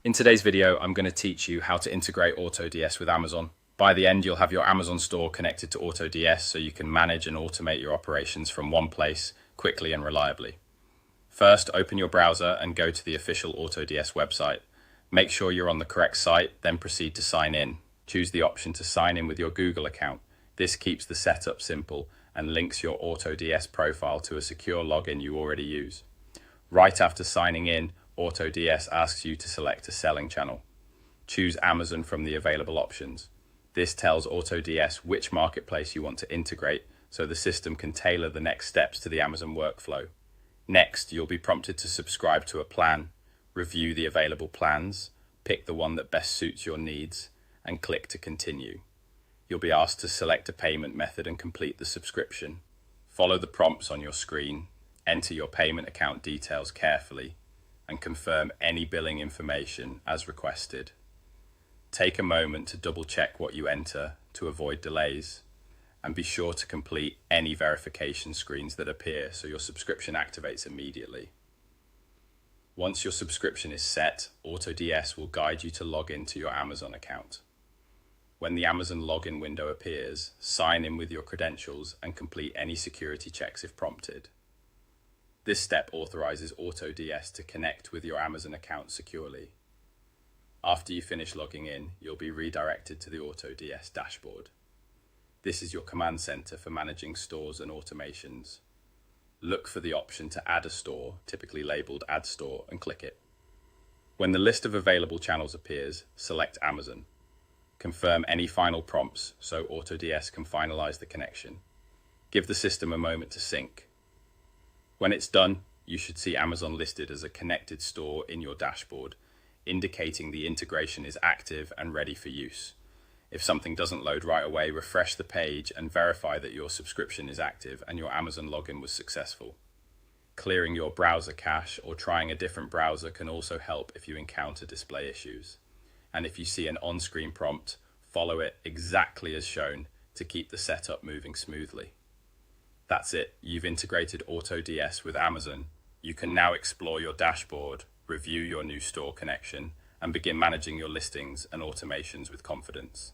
In today's video, I'm going to teach you how to integrate AutoDS with Amazon. By the end, you'll have your Amazon store connected to AutoDS so you can manage and automate your operations from one place quickly and reliably. First, open your browser and go to the official AutoDS website. Make sure you're on the correct site, then proceed to sign in. Choose the option to sign in with your Google account. This keeps the setup simple and links your AutoDS profile to a secure login you already use. Right after signing in, AutoDS asks you to select a selling channel. Choose Amazon from the available options. This tells AutoDS which marketplace you want to integrate so the system can tailor the next steps to the Amazon workflow. Next, you'll be prompted to subscribe to a plan, review the available plans, pick the one that best suits your needs, and click to continue. You'll be asked to select a payment method and complete the subscription. Follow the prompts on your screen, enter your payment account details carefully, and confirm any billing information as requested. Take a moment to double check what you enter to avoid delays, and be sure to complete any verification screens that appear so your subscription activates immediately. Once your subscription is set, AutoDS will guide you to log into your Amazon account. When the Amazon login window appears, sign in with your credentials and complete any security checks if prompted. This step authorizes AutoDS to connect with your Amazon account securely. After you finish logging in, you'll be redirected to the AutoDS dashboard. This is your command center for managing stores and automations. Look for the option to add a store, typically labeled Add Store, and click it. When the list of available channels appears, select Amazon. Confirm any final prompts so AutoDS can finalize the connection. Give the system a moment to sync. When it's done, you should see Amazon listed as a connected store in your dashboard, indicating the integration is active and ready for use. If something doesn't load right away, refresh the page and verify that your subscription is active and your Amazon login was successful. Clearing your browser cache or trying a different browser can also help if you encounter display issues. And if you see an on-screen prompt, follow it exactly as shown to keep the setup moving smoothly. That's it. You've integrated AutoDS with Amazon. You can now explore your dashboard, review your new store connection, and begin managing your listings and automations with confidence.